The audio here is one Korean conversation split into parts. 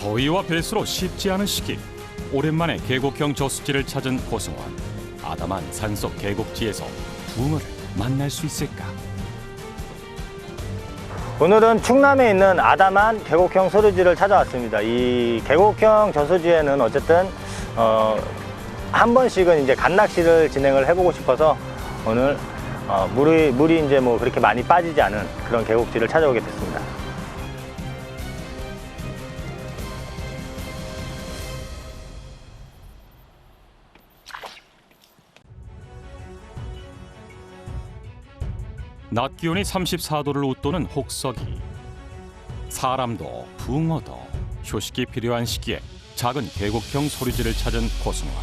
더위와 배수로 쉽지 않은 시기, 오랜만에 계곡형 저수지를 찾은 고승원. 아담한 산속 계곡지에서 붕어를 만날 수 있을까? 오늘은 충남에 있는 아담한 계곡형 소류지를 찾아왔습니다. 이 계곡형 저수지에는 어쨌든 한 번씩은 이제 갓낚시를 진행을 해보고 싶어서 오늘 물이 이제 뭐 그렇게 많이 빠지지 않은 그런 계곡지를 찾아오게 됐습니다. 낮 기온이 34도를 웃도는 혹서기. 사람도 붕어도 휴식이 필요한 시기에 작은 계곡형 소류지를 찾은 고승원.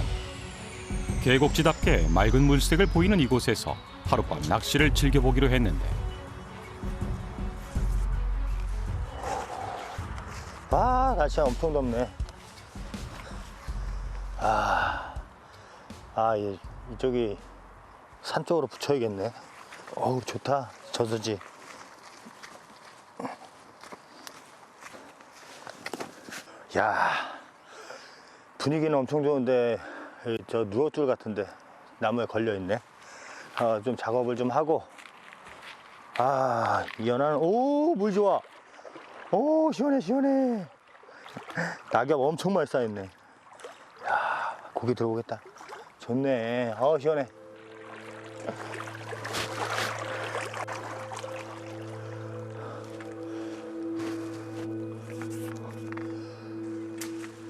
계곡지답게 맑은 물색을 보이는 이곳에서 하룻밤 낚시를 즐겨보기로 했는데 아, 날씨가 엄청 덥네. 이쪽이 산 쪽으로 붙여야겠네. 어우, 좋다. 저수지. 야, 분위기는 엄청 좋은데 저 누워줄 같은데 나무에 걸려 있네. 좀 작업을 좀 하고. 이 연안, 오, 물 좋아. 오, 시원해, 시원해. 낙엽 엄청 많이 쌓였네. 야, 고기 들어오겠다. 좋네. 시원해.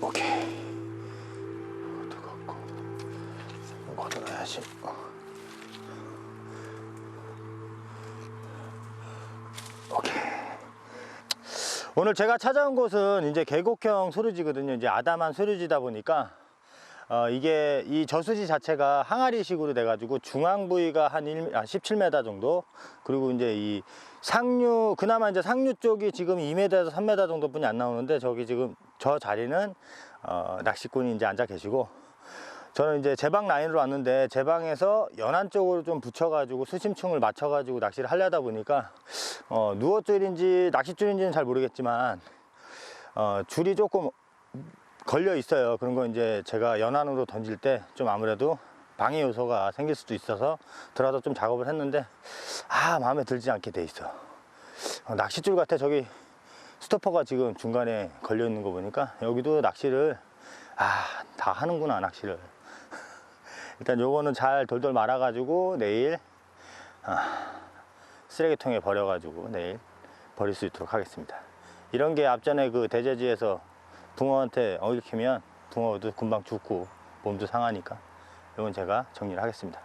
오케이. 뜨겁고 걷어놔야지. 오케이. 오늘 제가 찾아온 곳은 이제 계곡형 소류지거든요. 이제 아담한 소류지다 보니까 이게 이 저수지 자체가 항아리식으로 돼가지고 중앙 부위가 한 17m 정도, 그리고 이제 이 상류, 그나마 이제 상류 쪽이 지금 2m에서 3m 정도뿐이 안 나오는데, 저기 지금 저 자리는 낚시꾼이 이제 앉아 계시고, 저는 이제 제 방 라인으로 왔는데 제 방에서 연안 쪽으로 좀 붙여가지고 수심층을 맞춰가지고 낚시를 하려다 보니까 누워줄인지 낚싯줄인지는 잘 모르겠지만 줄이 조금 걸려 있어요. 그런 거 이제 제가 연안으로 던질 때 좀 아무래도 방해 요소가 생길 수도 있어서 들어가서 좀 작업을 했는데 마음에 들지 않게 돼 있어. 낚싯줄 같아. 저기 스토퍼가 지금 중간에 걸려 있는 거 보니까 여기도 낚시를 다 하는구나, 낚시를. 일단 요거는 잘 돌돌 말아 가지고 내일 쓰레기통에 버려 가지고 내일 버릴 수 있도록 하겠습니다. 이런 게 앞전에 그 대제지에서 붕어한테 얽히면 붕어도 금방 죽고 몸도 상하니까 이건 제가 정리를 하겠습니다.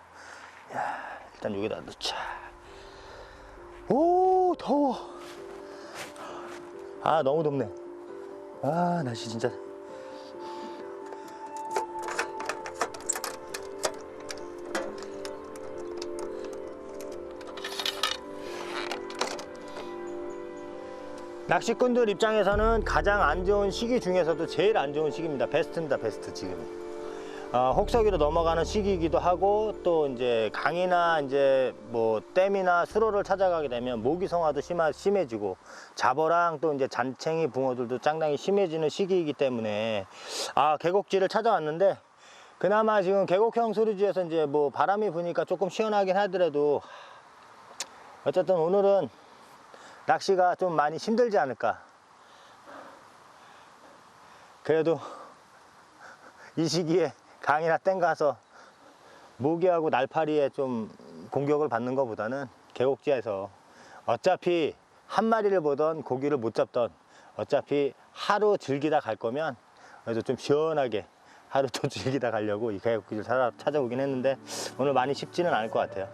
일단 여기다 넣자. 오, 더워. 너무 덥네. 날씨 진짜. 낚시꾼들 입장에서는 가장 안 좋은 시기 중에서도 제일 안 좋은 시기입니다. 베스트입니다, 베스트. 지금 혹서기로 넘어가는 시기이기도 하고, 또 이제 강이나 이제 뭐 댐이나 수로를 찾아가게 되면 모기성화도 심해지고 잡어랑 또 이제 잔챙이 붕어들도 상당히 심해지는 시기이기 때문에 계곡지를 찾아왔는데, 그나마 지금 계곡형 소류지에서 이제 뭐 바람이 부니까 조금 시원하긴 하더라도 어쨌든 오늘은 낚시가 좀 많이 힘들지 않을까. 그래도 이 시기에 강이나 댐 가서 모기하고 날파리에 좀 공격을 받는 것보다는 계곡지에서 어차피 한 마리를 보던 고기를 못 잡던 어차피 하루 즐기다 갈 거면 그래도 좀 시원하게 하루 더 즐기다 가려고 이 계곡지를 찾아오긴 했는데 오늘 많이 쉽지는 않을 것 같아요.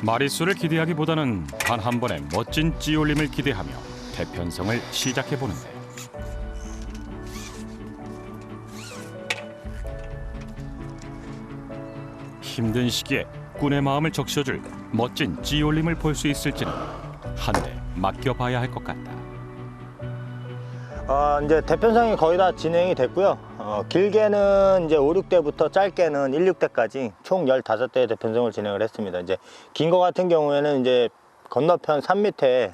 마리수를 기대하기보다는 단 한 번의 멋진 찌올림을 기대하며 대편성을 시작해보는데 힘든 시기에 꾼의 마음을 적셔줄 멋진 찌올림을 볼 수 있을지는 한 대 맡겨봐야 할 것 같다. 이제 대편성이 거의 다 진행이 됐고요. 길게는 이제 5, 6대부터 짧게는 1, 6대까지 총 15대의 대편성을 진행을 했습니다. 이제 긴 거 같은 경우에는 이제 건너편 산 밑에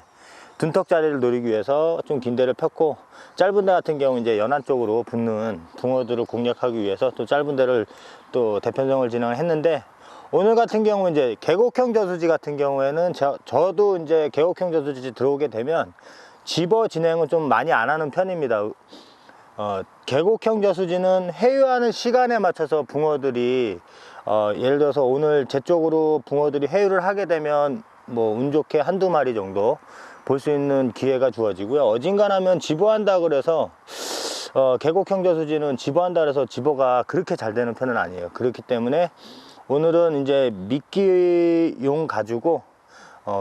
둔턱 자리를 노리기 위해서 좀 긴 데를 폈고, 짧은 데 같은 경우 이제 연안 쪽으로 붙는 붕어들을 공략하기 위해서 또 짧은 데를 또 대편성을 진행을 했는데, 오늘 같은 경우 이제 계곡형 저수지 같은 경우에는 저도 이제 계곡형 저수지 들어오게 되면 집어 진행은 좀 많이 안 하는 편입니다. 계곡형 저수지는 회유하는 시간에 맞춰서 붕어들이 예를 들어서 오늘 제 쪽으로 붕어들이 회유를 하게 되면 뭐 운 좋게 한두 마리 정도 볼 수 있는 기회가 주어지고요. 어진간하면 집어한다 그래서 계곡형 저수지는 집어한다 그래서 집어가 그렇게 잘 되는 편은 아니에요. 그렇기 때문에 오늘은 이제 미끼용 가지고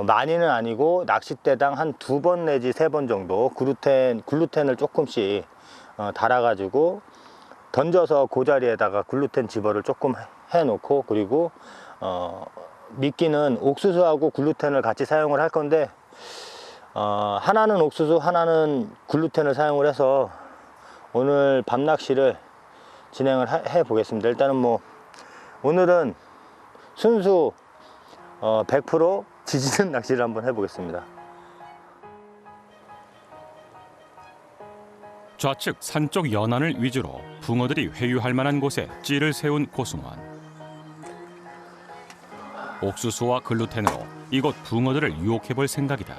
많이는 아니고 낚싯대당 한 2번 내지 3번 정도 글루텐을 조금씩 달아 가지고 던져서 그 자리에다가 글루텐 집어를 조금 해 놓고, 그리고 미끼는 옥수수하고 글루텐을 같이 사용을 할 건데, 하나는 옥수수 하나는 글루텐을 사용을 해서 오늘 밤 낚시를 진행을 해 보겠습니다. 일단은 뭐 오늘은 순수 100% 지지는 낚시를 한번 해 보겠습니다. 좌측 산쪽 연안을 위주로 붕어들이 회유할 만한 곳에 찌를 세운 고승원. 옥수수와 글루텐으로 이곳 붕어들을 유혹해 볼 생각이다.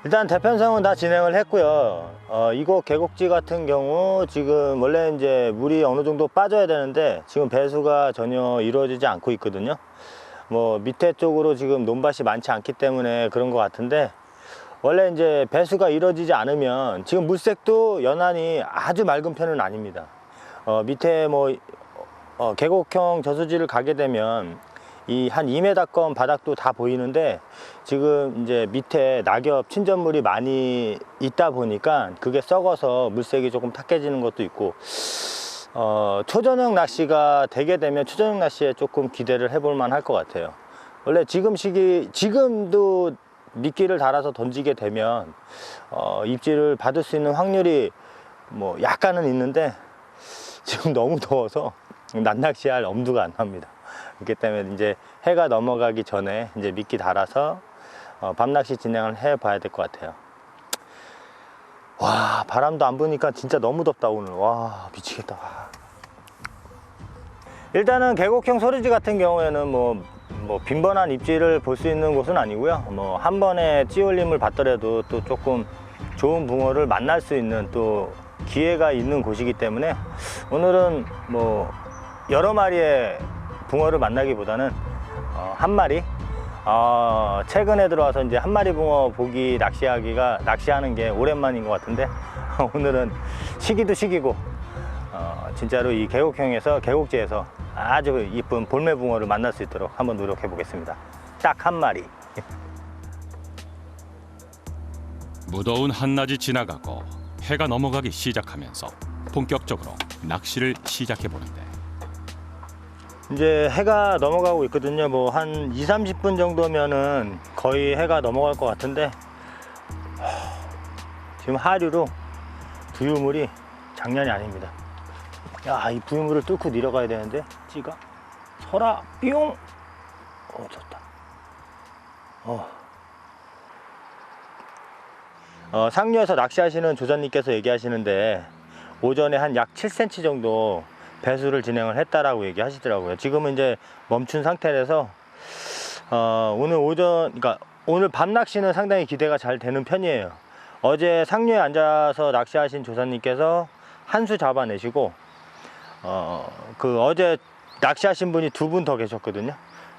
일단 대편성은 다 진행을 했고요. 이곳 계곡지 같은 경우 지금 원래 이제 물이 어느 정도 빠져야 되는데 지금 배수가 전혀 이루어지지 않고 있거든요. 뭐 밑에 쪽으로 지금 논밭이 많지 않기 때문에 그런 것 같은데, 원래 이제 배수가 이루어지지 않으면 지금 물색도 연안이 아주 맑은 편은 아닙니다. 밑에 뭐 계곡형 저수지를 가게 되면 이 한 2m권 바닥도 다 보이는데, 지금 이제 밑에 낙엽 침전물이 많이 있다 보니까 그게 썩어서 물색이 조금 탁해지는 것도 있고, 초저녁 낚시가 되게 되면 초저녁 낚시에 조금 기대를 해볼 만할 것 같아요. 원래 지금도 미끼를 달아서 던지게 되면 입질을 받을 수 있는 확률이 뭐 약간은 있는데, 지금 너무 더워서 낮낚시할 엄두가 안 납니다. 그렇기 때문에 이제 해가 넘어가기 전에 이제 미끼 달아서 밤낚시 진행을 해 봐야 될 것 같아요. 와, 바람도 안 부니까 진짜 너무 덥다 오늘. 와, 미치겠다. 일단은 계곡형 소리지 같은 경우에는 뭐 빈번한 입질을 볼 수 있는 곳은 아니고요. 뭐 한 번에 찌올림을 받더라도 또 조금 좋은 붕어를 만날 수 있는 또 기회가 있는 곳이기 때문에, 오늘은 뭐 여러 마리의 붕어를 만나기보다는 한 마리, 최근에 들어와서 이제 한 마리 붕어 보기 낚시하는 게 오랜만인 것 같은데, 오늘은 시기도 시기고 진짜로 이 계곡지에서 아주 이쁜 볼매 붕어를 만날 수 있도록 한번 노력해 보겠습니다. 딱 한 마리. 무더운 한낮이 지나가고 해가 넘어가기 시작하면서 본격적으로 낚시를 시작해 보는데, 이제 해가 넘어가고 있거든요. 뭐 한 20-30분 정도면은 거의 해가 넘어갈 것 같은데, 지금 하류로 부유물이 장난이 아닙니다. 야, 이 부유물을 뚫고 내려가야 되는데 찌가 서라 뿅. 좋다. 상류에서 낚시하시는 조사님께서 얘기하시는데, 오전에 한 약 7cm 정도 배수를 진행을 했다라고 얘기하시더라고요. 지금은 이제 멈춘 상태라서 그러니까 오늘 밤 낚시는 상당히 기대가 잘 되는 편이에요. 어제 상류에 앉아서 낚시하신 조사님께서 한 수 잡아내시고, 그 어제 낚시하신 분이 2분 더 계셨거든요.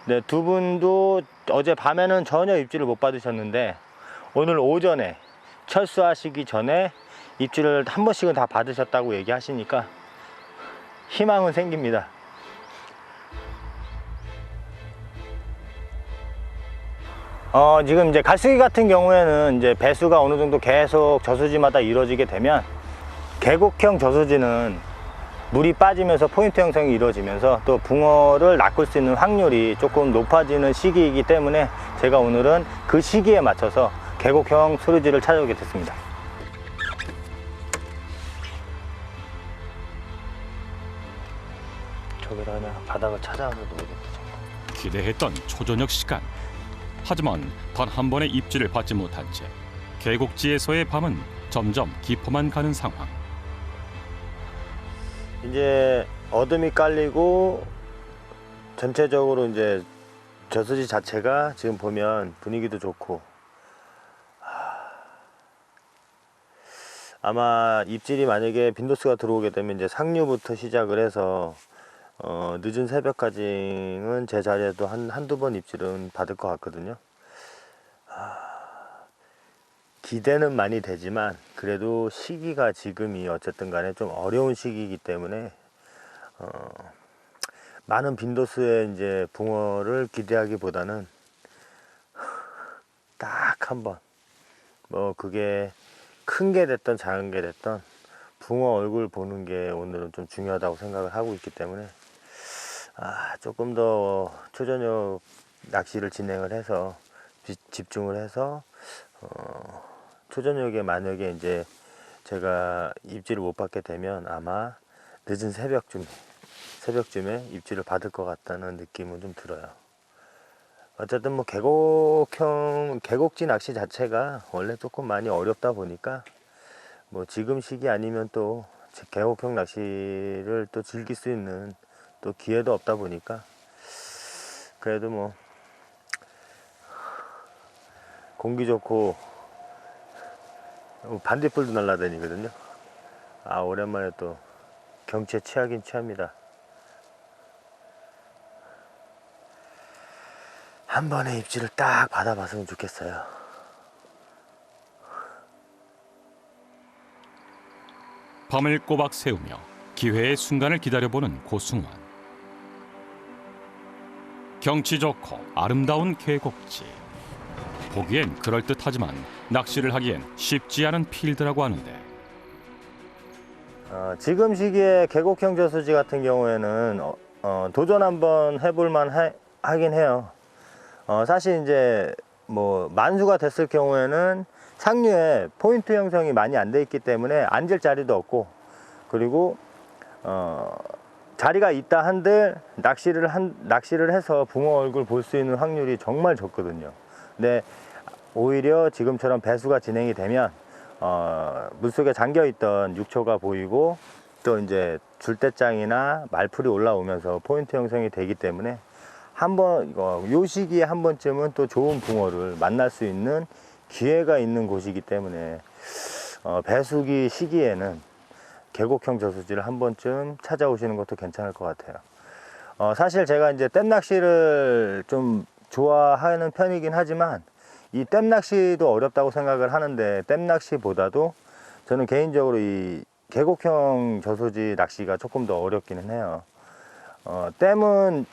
네, 2분도 어제 밤에는 전혀 입질을 못 받으셨는데, 오늘 오전에 철수하시기 전에 입질을 한 번씩은 다 받으셨다고 얘기하시니까 희망은 생깁니다. 지금 이제 갈수기 같은 경우에는 이제 배수가 어느 정도 계속 저수지마다 이루어지게 되면, 계곡형 저수지는 물이 빠지면서 포인트 형성이 이루어지면서 또 붕어를 낚을 수 있는 확률이 조금 높아지는 시기이기 때문에, 제가 오늘은 그 시기에 맞춰서 계곡형 소리지를 찾아오게 됐습니다. 저기다 그냥 바닥을 찾아서 놓으겠다. 기대했던 초저녁 시간. 하지만 단 한 번의 입질을 받지 못한 채 계곡지에서의 밤은 점점 깊어만 가는 상황. 이제 어둠이 깔리고 전체적으로 이제 저수지 자체가 지금 보면 분위기도 좋고, 아마 입질이 만약에 빈도수가 들어오게 되면 이제 상류부터 시작을 해서 늦은 새벽까지는 제 자리에도 한두 번 입질은 받을 것 같거든요. 기대는 많이 되지만 그래도 시기가 지금이 어쨌든 간에 좀 어려운 시기이기 때문에 많은 빈도수의 이제 붕어를 기대하기보다는 딱 한 번, 뭐 그게 큰 게 됐던 작은 게 됐던 붕어 얼굴 보는 게 오늘은 좀 중요하다고 생각을 하고 있기 때문에 조금 더 초저녁 낚시를 진행을 해서 집중을 해서 초저녁에 만약에 이제 제가 입질을 못 받게 되면 아마 늦은 새벽쯤에 입질을 받을 것 같다는 느낌은 좀 들어요. 어쨌든 뭐 계곡지 낚시 자체가 원래 조금 많이 어렵다 보니까 뭐 지금 시기 아니면 또 계곡형 낚시를 또 즐길 수 있는 또 기회도 없다 보니까 그래도 뭐 공기 좋고 반딧불도 날아다니거든요. 오랜만에 또 경치에 취하긴 취합니다. 한 번에 입질을 딱 받아봤으면 좋겠어요. 밤을 꼬박 새우며 기회의 순간을 기다려보는 고승환. 경치 좋고 아름다운 계곡지. 보기엔 그럴듯하지만 낚시를 하기엔 쉽지 않은 필드라고 하는데, 지금 시기에 계곡형 저수지 같은 경우에는 도전 한번 해볼만 하긴 해요. 사실 이제 뭐 만수가 됐을 경우에는 상류에 포인트 형성이 많이 안 돼 있기 때문에 앉을 자리도 없고, 그리고 자리가 있다 한들 낚시를 해서 붕어 얼굴 볼 수 있는 확률이 정말 적거든요. 근데 오히려 지금처럼 배수가 진행이 되면 물속에 잠겨 있던 육초가 보이고 또 이제 줄대장이나 말풀이 올라오면서 포인트 형성이 되기 때문에 요 시기에 한 번쯤은 또 좋은 붕어를 만날 수 있는 기회가 있는 곳이기 때문에 배수기 시기에는 계곡형 저수지를 한 번쯤 찾아오시는 것도 괜찮을 것 같아요. 사실 제가 이제 댐 낚시를 좀 좋아하는 편이긴 하지만 이 댐 낚시도 어렵다고 생각을 하는데, 댐 낚시보다도 저는 개인적으로 이 계곡형 저수지 낚시가 조금 더 어렵기는 해요. 댐은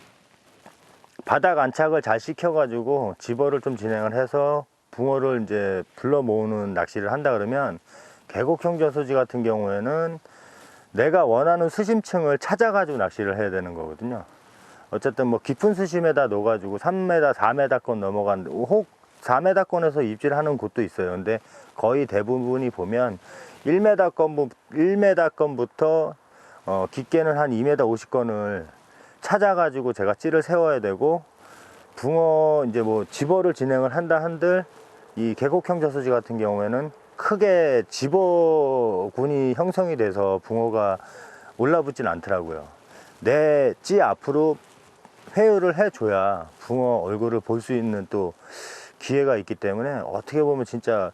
바닥 안착을 잘 시켜가지고 집어를 좀 진행을 해서 붕어를 이제 불러 모으는 낚시를 한다 그러면, 계곡형 저수지 같은 경우에는 내가 원하는 수심층을 찾아가지고 낚시를 해야 되는 거거든요. 어쨌든 뭐 깊은 수심에다 넣어가지고 3m, 4m권 넘어간, 혹 4m권에서 입질하는 곳도 있어요. 근데 거의 대부분이 보면 1m권부터 깊게는 한 2m 50건을 찾아가지고 제가 찌를 세워야 되고, 붕어 이제 뭐 집어를 진행을 한다 한들 이 계곡형 저수지 같은 경우에는 크게 집어군이 형성이 돼서 붕어가 올라붙진 않더라고요. 내 찌 앞으로 회유를 해줘야 붕어 얼굴을 볼 수 있는 또 기회가 있기 때문에, 어떻게 보면 진짜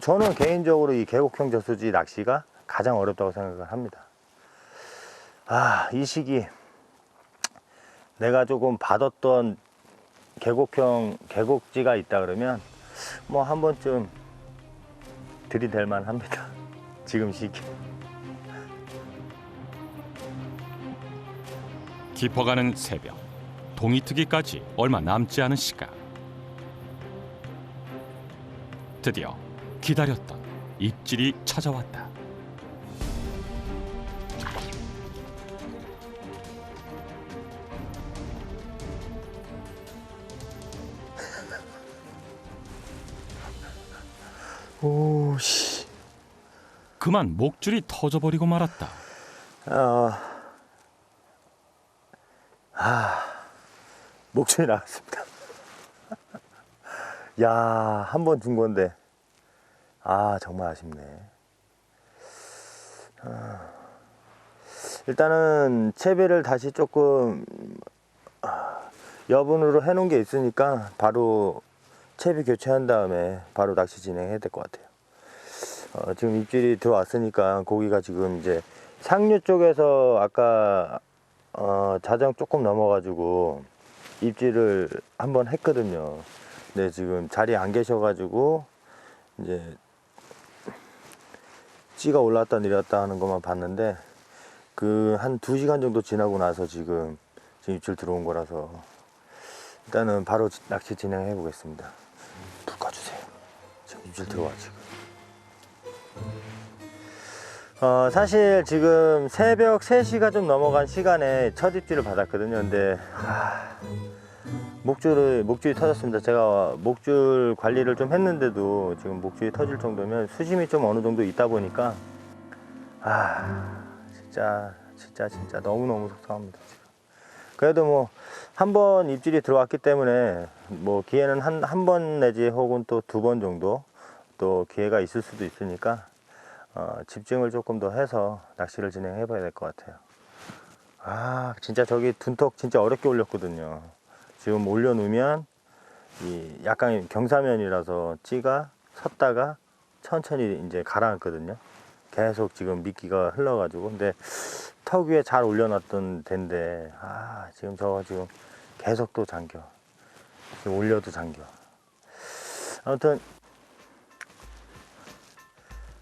저는 개인적으로 이 계곡형 저수지 낚시가 가장 어렵다고 생각을 합니다. 이 시기 내가 조금 받았던 계곡지가 있다 그러면 뭐 한 번쯤 들이댈 만 합니다. 지금 시기. 깊어가는 새벽, 동이 트기까지 얼마 남지 않은 시간. 드디어 기다렸던 입질이 찾아왔다. 오씨. 그만 목줄이 터져버리고 말았다. 목줄이 나갔습니다. 야, 한 번 준 건데. 정말 아쉽네. 일단은 채비를 다시 조금 여분으로 해놓은 게 있으니까 바로 채비 교체한 다음에 바로 낚시 진행해야 될 것 같아요. 지금 입질이 들어왔으니까 고기가 지금 이제 상류 쪽에서 아까 자정 조금 넘어가지고 입질을 한번 했거든요. 근데 지금 자리에 안 계셔가지고 이제 찌가 올랐다 내렸다 하는 것만 봤는데 그 한 2시간 정도 지나고 나서 지금 입질 들어온 거라서 일단은 바로 낚시 진행해 보겠습니다. 불 꺼주세요. 지금 입질 들어와 지금. 사실 지금 새벽 3시가 좀 넘어간 시간에 첫 입질을 받았거든요. 근데 목줄이 터졌습니다. 제가 목줄 관리를 좀 했는데도 지금 목줄이 터질 정도면 수심이 좀 어느 정도 있다 보니까 진짜 너무너무 속상합니다. 지금. 그래도 뭐 한 번 입질이 들어왔기 때문에 뭐 기회는 한 번 내지 혹은 또 2번 정도 또 기회가 있을 수도 있으니까 집중을 조금 더 해서 낚시를 진행해 봐야 될 것 같아요. 진짜 저기 둔턱 진짜 어렵게 올렸거든요. 지금 올려놓으면 이 약간 경사면이라서 찌가 섰다가 천천히 이제 가라앉거든요. 계속 지금 미끼가 흘러가지고. 근데 턱 위에 잘 올려놨던 데인데 지금 저거 지금 계속 또 잠겨. 지금 올려도 잠겨. 아무튼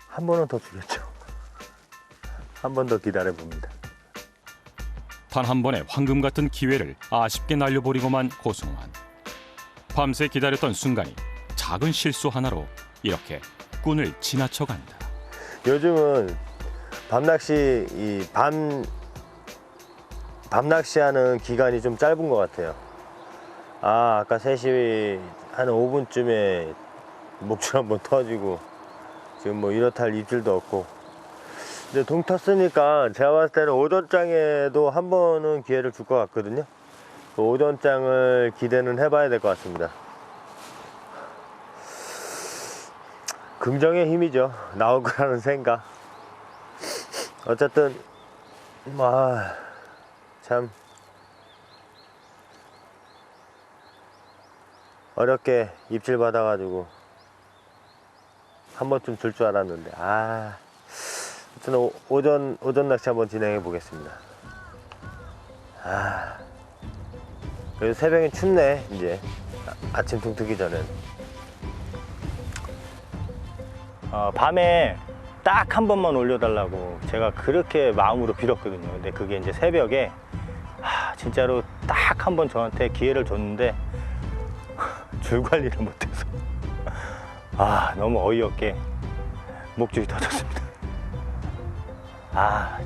한 번은 더 주겠죠. 한 번 더 기다려 봅니다. 단 한 번의 황금 같은 기회를 아쉽게 날려버리고만 고승환. 밤새 기다렸던 순간이 작은 실수 하나로 이렇게 꾼을 지나쳐간다. 요즘은 밤낚시 밤낚시하는 기간이 좀 짧은 것 같아요. 아까 3시 한 5분쯤에 목줄 한번 터지고 지금 뭐 이렇다 할 입질도 없고. 근데 동 텄으니까 제가 봤을 때는 오전장에도 한 번은 기회를 줄 것 같거든요. 그 오전장을 기대는 해봐야 될 것 같습니다. 긍정의 힘이죠. 나올 거라는 생각. 어쨌든 참 어렵게 입질 받아가지고 한 번쯤 줄 줄 알았는데 아무튼 오전 낚시 한번 진행해 보겠습니다. 그래도 새벽엔 춥네. 이제 아침 둥 뜨기 전엔. 밤에 딱 한 번만 올려달라고 제가 그렇게 마음으로 빌었거든요. 근데 그게 이제 새벽에 진짜로 딱 한 번 저한테 기회를 줬는데 줄 관리를 못해서 너무 어이없게 목줄이 터졌습니다.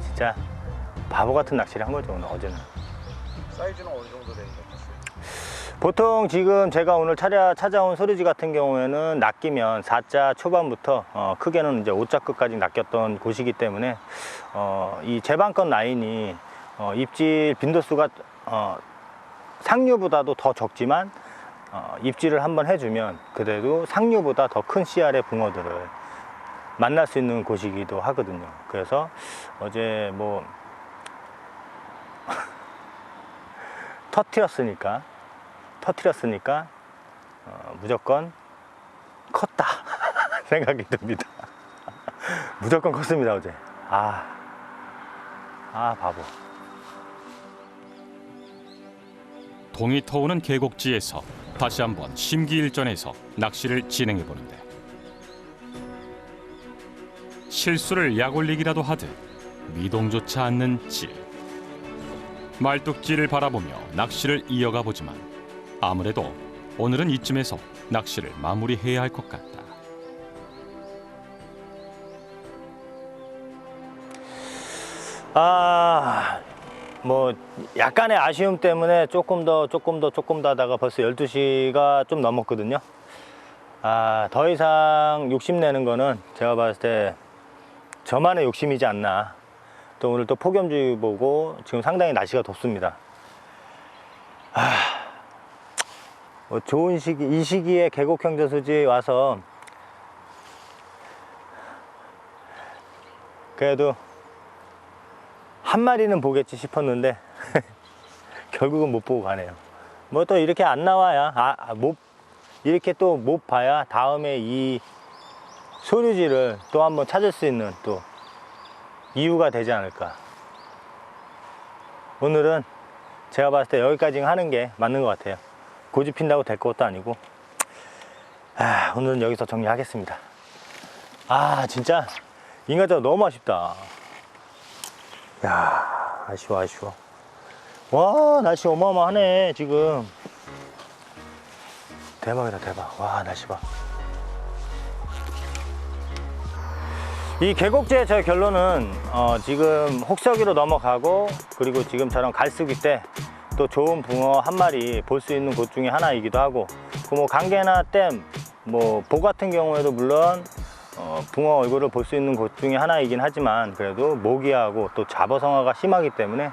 진짜 바보 같은 낚시를 한 거죠, 오늘 어제는. 사이즈는 어느 정도 되는 것 같아요? 보통 지금 제가 오늘 찾아온 소리지 같은 경우에는 낚이면 4자 초반부터 크게는 이제 5자 끝까지 낚였던 곳이기 때문에 이 제방권 라인이 입질 빈도수가 상류보다도 더 적지만 입질을 한번 해주면 그래도 상류보다 더 큰 씨알의 붕어들을 만날 수 있는 곳이기도 하거든요. 그래서 어제 뭐 터트렸으니까 무조건 컸다 생각이 듭니다. 무조건 컸습니다 어제. 바보. 동이 터오는 계곡지에서 다시 한번 심기일전해서 낚시를 진행해 보는데 실수를 약올리기라도 하듯 미동조차 않는 찌. 말뚝질을 바라보며 낚시를 이어가 보지만 아무래도 오늘은 이쯤에서 낚시를 마무리해야 할 것 같다. 뭐 약간의 아쉬움 때문에 조금 더 하다가 벌써 12시가 좀 넘었거든요. 더 이상 욕심내는 거는 제가 봤을 때 저만의 욕심이지 않나. 또 오늘 또 폭염주의보고 지금 상당히 날씨가 덥습니다. 뭐 좋은 시기, 이 시기에 계곡형 저수지 와서 그래도 한 마리는 보겠지 싶었는데 결국은 못 보고 가네요. 뭐 또 이렇게 안 나와야 이렇게 또 못 봐야 다음에 이 소류지를 또 한번 찾을 수 있는 또 이유가 되지 않을까. 오늘은 제가 봤을 때 여기까지 하는 게 맞는 것 같아요. 고집핀다고 될 것도 아니고. 오늘은 여기서 정리하겠습니다. 진짜 인간적으로 너무 아쉽다. 야, 아쉬워. 와, 날씨 어마어마하네 지금. 대박이다, 대박. 와, 날씨 봐. 이 계곡지의 저 결론은 지금 혹서기로 넘어가고, 그리고 지금처럼 갈수기 때 또 좋은 붕어 한 마리 볼 수 있는 곳 중에 하나이기도 하고, 그 뭐 강계나 댐, 뭐 보 같은 경우에도 물론 붕어 얼굴을 볼 수 있는 곳 중에 하나이긴 하지만, 그래도 모기하고 또 잡어성어가 심하기 때문에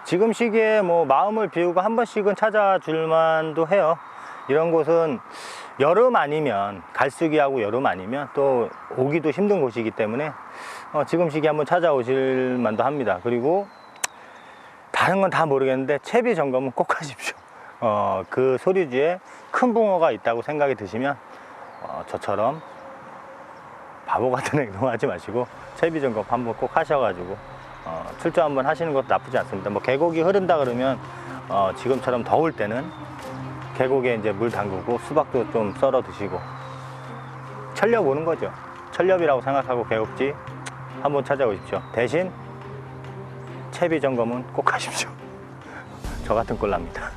지금 시기에 뭐 마음을 비우고 한 번씩은 찾아줄 만도 해요. 이런 곳은 여름 아니면, 갈수기하고 여름 아니면 또 오기도 힘든 곳이기 때문에 지금 시기에 한번 찾아오실 만도 합니다. 그리고 다른 건 다 모르겠는데 채비 점검은 꼭 하십시오. 그 소류지에 큰 붕어가 있다고 생각이 드시면 저처럼 바보 같은 행동하지 마시고 채비 점검 한번 꼭 하셔가지고 출조 한번 하시는 것도 나쁘지 않습니다. 뭐 계곡이 흐른다 그러면 지금처럼 더울 때는 계곡에 이제 물 담그고 수박도 좀 썰어 드시고 철렵 오는 거죠. 철렵이라고 생각하고 계곡지 한번 찾아오십시오. 대신 채비 점검은 꼭 하십시오. 저 같은 꼴 납니다.